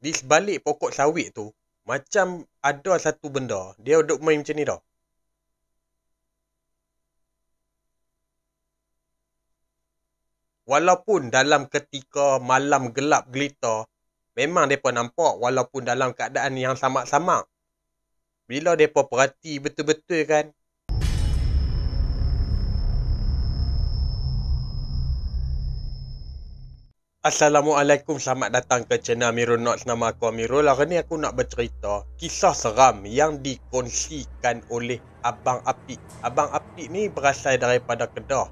Di sebalik pokok sawit tu, macam ada satu benda, dia duk main macam ni tau. Walaupun dalam ketika malam gelap gelita, memang mereka nampak walaupun dalam keadaan yang samak-samak. Bila mereka perhati betul-betul kan, Assalamualaikum, selamat datang ke channel Amirul Notes. Nama aku Amirul. Hari ni aku nak bercerita kisah seram yang dikongsikan oleh Abang Apik. Abang Apik ni berasal daripada Kedah.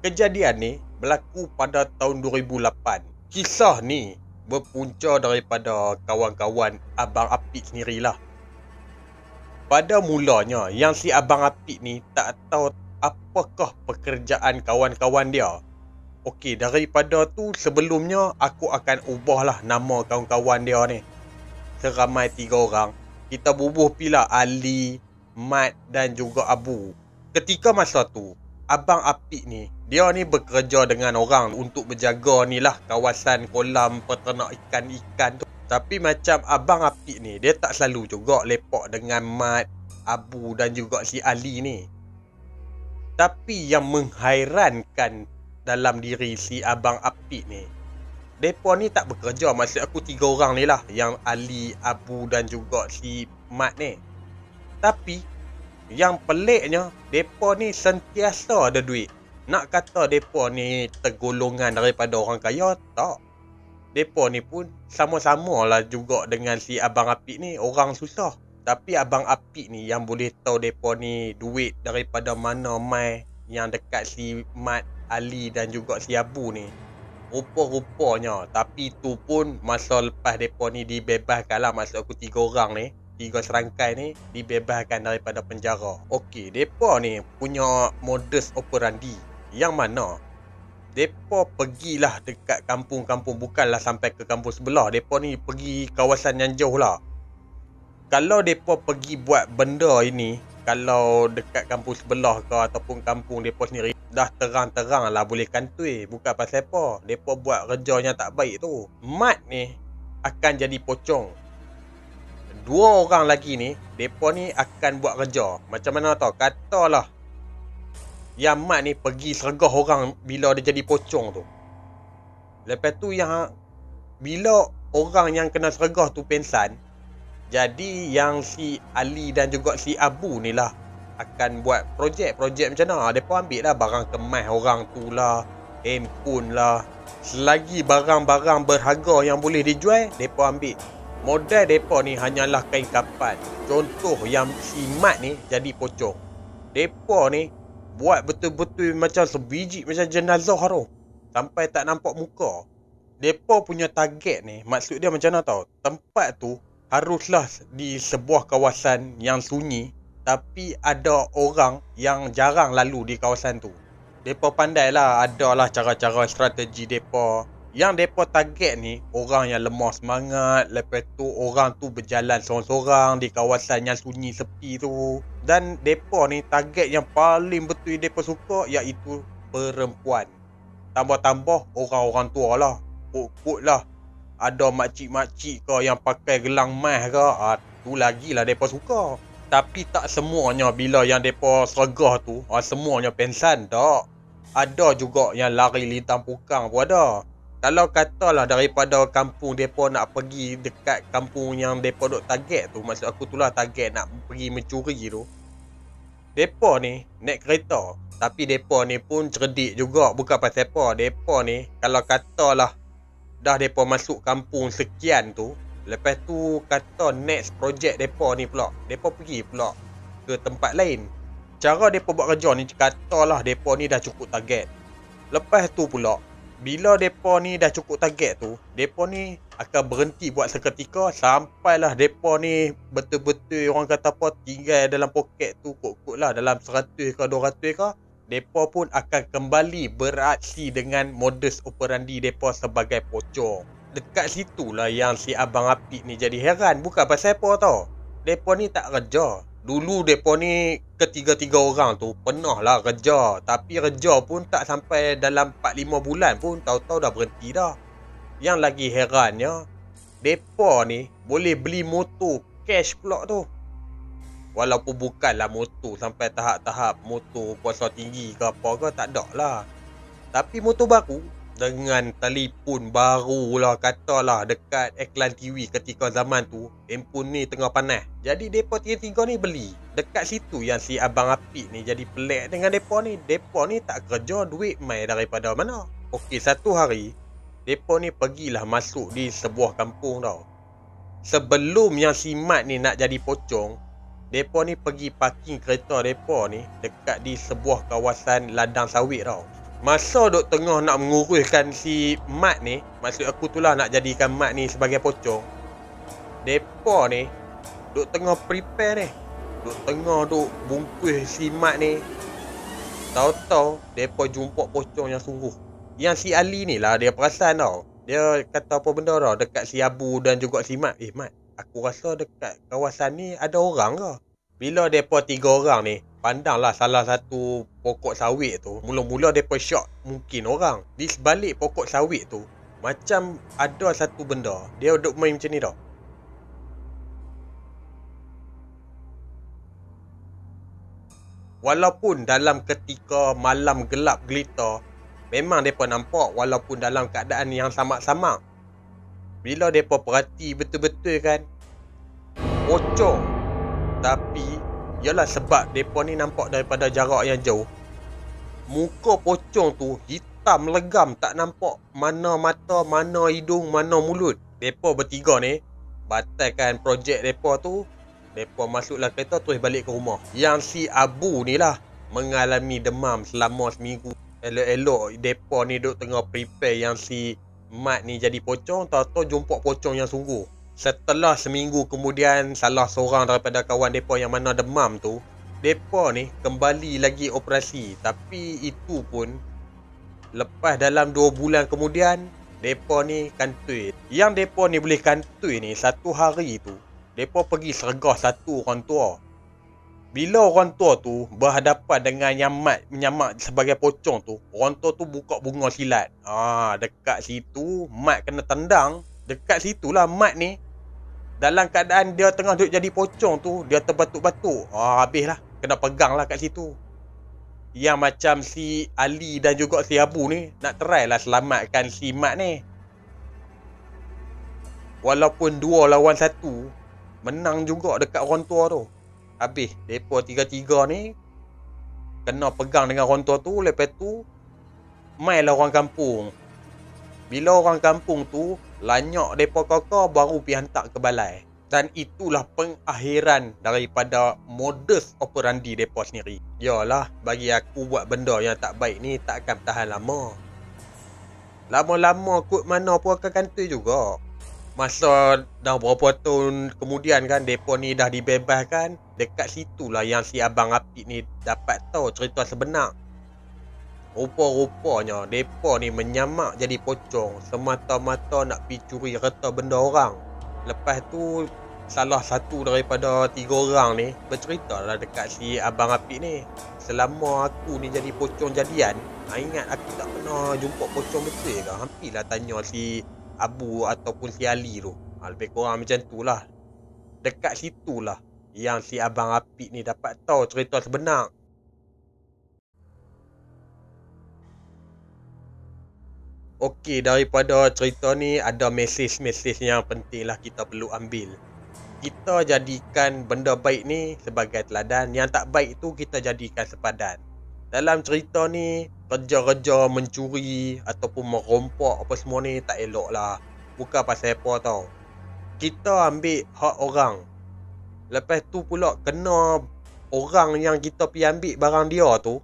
Kejadian ni berlaku pada tahun 2008. Kisah ni berpunca daripada kawan-kawan Abang Apik sendirilah. Pada mulanya, yang si Abang Apik ni tak tahu apakah pekerjaan kawan-kawan dia. Okey, daripada tu sebelumnya aku akan ubahlah nama kawan-kawan dia ni. Seramai 3 orang. Kita bubuh pila Ali, Mat dan juga Abu. Ketika masa tu, Abang Apik ni, dia ni bekerja dengan orang untuk berjaga ni lah kawasan kolam peternak ikan-ikan tu. Tapi macam Abang Apik ni, dia tak selalu juga lepak dengan Mat, Abu dan juga si Ali ni. Tapi yang menghairankan dalam diri si Abang Apik ni, mereka ni tak bekerja. Maksud aku 3 orang ni lah, yang Ali, Abu dan juga si Mat ni. Tapi yang peliknya, mereka ni sentiasa ada duit. Nak kata mereka ni tergolongan daripada orang kaya, tak. Mereka ni pun sama-sama lah juga dengan si Abang Apik ni, orang susah. Tapi Abang Apik ni yang boleh tahu mereka ni duit daripada mana mai, yang dekat si Mat, Ali dan juga si Abu ni. Rupa-rupanya, tapi tu pun masa lepas mereka ni dibebaskan lah. Maksud aku 3 orang ni, 3 serangkai ni dibebaskan daripada penjara. Okey, mereka ni punya modus operandi yang mana mereka pergilah dekat kampung-kampung, bukanlah sampai ke kampung sebelah. Mereka ni pergi kawasan yang jauh lah. Kalau mereka pergi buat benda ini, kalau dekat kampung sebelah ke ataupun kampung mereka sendiri, dah terang-terang lah boleh kantui. Bukan pasal apa, mereka buat kerja yang tak baik tu. Mat ni akan jadi pocong. 2 orang lagi ni, mereka ni akan buat kerja. Macam mana tau, katalah yang Mat ni pergi sergah orang bila dia jadi pocong tu. Lepas tu yang bila orang yang kena sergah tu pensan, jadi yang si Ali dan juga si Abu ni lah akan buat projek macam mana. Mereka ambil lah barang kemas orang tu lah, handphone lah. Selagi barang-barang berharga yang boleh dijual, mereka ambil. Modal mereka ni hanyalah kain kapan. Contoh yang si Mat ni jadi pocong, mereka ni buat betul-betul macam sebiji macam jenazah tu, sampai tak nampak muka. Mereka punya target ni, maksud dia macam mana tau, tempat tu haruslah di sebuah kawasan yang sunyi, tapi ada orang yang jarang lalu di kawasan tu. Mereka pandai lah, ada lah cara-cara strategi mereka. Yang mereka target ni, orang yang lemah semangat. Lepas tu orang tu berjalan sorang-sorang di kawasan yang sunyi sepi tu. Dan mereka ni target yang paling betul mereka suka, iaitu perempuan. Tambah-tambah orang-orang tua lah, kut-kut lah. Ada makcik-makcik ke yang pakai gelang emas ke, tu lagilah mereka suka. Tapi tak semuanya bila yang mereka sergah tu, semuanya pensan tak. Ada juga yang lari lintang pukang pun ada. Kalau katalah daripada kampung mereka nak pergi dekat kampung yang mereka duk target tu, maksud aku tu lah target nak pergi mencuri tu, mereka ni naik kereta. Tapi mereka ni pun cerdik juga, bukan pasal apa. Mereka ni kalau katalah dah mereka masuk kampung sekian tu, lepas tu kata next project mereka ni pula, mereka pergi pula ke tempat lain. Cara mereka buat kerja ni, katalah mereka ni dah cukup target. Lepas tu pula, bila mereka ni dah cukup target tu, mereka ni akan berhenti buat seketika sampailah mereka ni betul-betul, orang kata apa, tinggal dalam poket tu kot-kot lah, dalam 100 ke 200 ke. Mereka pun akan kembali beraksi dengan modus operandi mereka sebagai pocong. Dekat situlah yang si Abang Apik ni jadi heran. Bukan pasal apa tau, mereka ni tak kerja. Dulu mereka ni ketiga-tiga orang tu pernah lah kerja. Tapi kerja pun tak sampai dalam 4-5 bulan pun tahu-tahu dah berhenti dah. Yang lagi herannya, Depa ni boleh beli motor cash pula tu. Walaupun bukanlah motor sampai tahap-tahap motor kuasa tinggi ke apa ke, tak ada lah. Tapi motor baru dengan telefon baru lah, katalah dekat iklan TV ketika zaman tu, handphone ni tengah panas. Jadi depa tiga-tiga ni beli. Dekat situ yang si Abang Apik ni jadi pelik dengan depa ni. Depa ni tak kerja, duit mai daripada mana. Okey, satu hari depa ni pergilah masuk di sebuah kampung tau. Sebelum yang si Mat ni nak jadi pocong, depa ni pergi parking kereta depa ni dekat di sebuah kawasan ladang sawit tau. Masa duk tengah nak menguruskan si Mat ni, maksud aku tu lah nak jadikan Mat ni sebagai pocong, depa ni duk tengah prepare ni, duk tengah duk bungkus si Mat ni. Tahu-tahu depa jumpa pocong yang sungguh. Yang si Ali ni lah dia perasan tau. Dia kata apa benda tau dekat si Abu dan juga si Mat. Mat, aku rasa dekat kawasan ni ada orang ke? Bila depa tiga orang ni pandanglah salah satu pokok sawit tu, mula-mula depa syok mungkin orang. Di sebalik pokok sawit tu macam ada satu benda. Dia duduk main macam ni tau. Walaupun dalam ketika malam gelap gelita, memang mereka nampak walaupun dalam keadaan yang sama-sama. Bila mereka perhati betul-betul kan, pocong. Tapi ialah sebab mereka ni nampak daripada jarak yang jauh. Muka pocong tu hitam legam, tak nampak mana mata, mana hidung, mana mulut. Mereka bertiga ni batalkan projek mereka tu. Mereka masuklah kereta terus balik ke rumah. Yang si Abu ni lah mengalami demam selama seminggu. Elok-elok depa ni duk tengah prepare yang si Mat ni jadi pocong, tahu-tahu jumpa pocong yang sungguh. Setelah seminggu kemudian, salah seorang daripada kawan depa yang mana demam tu, depa ni kembali lagi operasi. Tapi itu pun lepas dalam 2 bulan kemudian, depa ni kantoi. Yang depa ni boleh kantoi ni, satu hari tu depa pergi sergah satu orang tua. Bila orang tua tu berhadapan dengan yang Mat menyamak sebagai pocong tu, orang tua tu buka bunga silat. Dekat situ Mat kena tendang. Dekat situlah Mat ni dalam keadaan dia tengah duduk jadi pocong tu, dia terbatuk-batuk. Habislah, kena pegang lah kat situ. Yang macam si Ali dan juga si Abu ni nak try lah selamatkan si Mat ni. Walaupun 2 lawan 1, menang juga dekat orang tua tu. Habis mereka tiga-tiga ni kena pegang dengan orang tua tu. Lepas tu mainlah orang kampung. Bila orang kampung tu lanyak mereka kakak, baru pergi hantar ke balai. Dan itulah pengakhiran daripada modus operandi mereka sendiri. Yalah, bagi aku buat benda yang tak baik ni tak akan tahan lama. Lama-lama kot mana pun akan kantoi juga. Masa dah berapa tahun kemudian kan, mereka ni dah dibebaskan. Dekat situlah yang si Abang Apik ni dapat tahu cerita sebenar. Rupa-rupanya mereka ni menyamak jadi pocong semata-mata nak pergi curi harta benda orang. Lepas tu salah satu daripada 3 orang ni bercerita lah dekat si Abang Apik ni, selama aku ni jadi pocong jadian, ingat aku tak pernah jumpa pocong betul ke? Hampirlah tanya si Abu ataupun si Ali tu. Lebih kurang macam tu lah. Dekat situlah yang si Abang Apik ni dapat tahu cerita sebenar. Okey, daripada cerita ni ada mesej-mesej yang penting lah kita perlu ambil. Kita jadikan benda baik ni sebagai teladan, yang tak baik tu kita jadikan sepadan. Dalam cerita ni, kerja-kerja mencuri ataupun merompak apa semua ni tak elok lah. Bukan pasal apa tau, kita ambil hak orang. Lepas tu pula kena orang yang kita pergi ambil barang dia tu,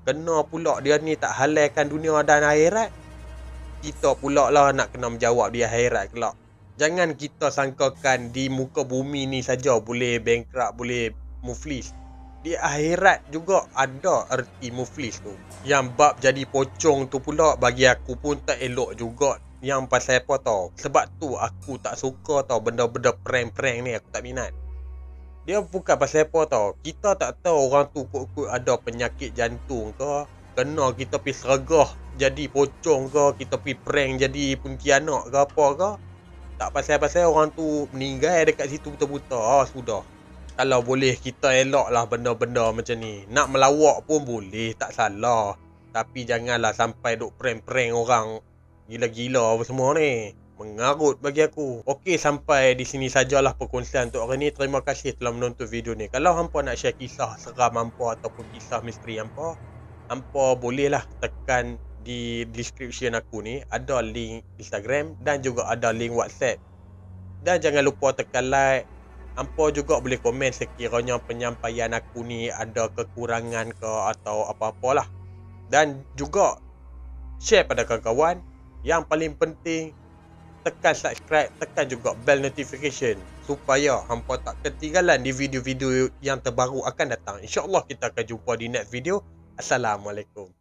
kena pula dia ni tak halalkan dunia dan akhirat. Kita pula lah nak kena menjawab di akhirat kelak. Jangan kita sangkakan di muka bumi ni saja boleh bankrupt, boleh muflis. Di akhirat juga ada erti muflis tu. Yang bab jadi pocong tu pula bagi aku pun tak elok juga. Yang pasal apa tau, sebab tu aku tak suka tau benda-benda prank-prank ni, aku tak minat. Dia bukan pasal apa tau, kita tak tahu orang tu kot-kot ada penyakit jantung ke, kena kita pergi sergah jadi pocong ke, kita pergi prank jadi pontianak ke apa ke. Tak pasal-pasal orang tu meninggal dekat situ buta-buta. Sudah. Kalau boleh kita elok lah benda-benda macam ni. Nak melawak pun boleh, tak salah. Tapi janganlah sampai duk prank-prank orang gila-gila apa semua ni. Mengarut bagi aku. Okey, sampai di sini sajalah perkongsian untuk hari ni. Terima kasih telah menonton video ni. Kalau hampa nak share kisah seram hampa ataupun kisah misteri hampa bolehlah tekan di description aku ni. Ada link Instagram dan juga ada link WhatsApp. Dan jangan lupa tekan like. Hampa juga boleh komen sekiranya penyampaian aku ni ada kekurangan ke atau apa-apalah. Dan juga share pada kawan-kawan. Yang paling penting, tekan subscribe, tekan juga bell notification supaya hampa tak ketinggalan di video-video yang terbaru akan datang. InsyaAllah kita akan jumpa di next video. Assalamualaikum.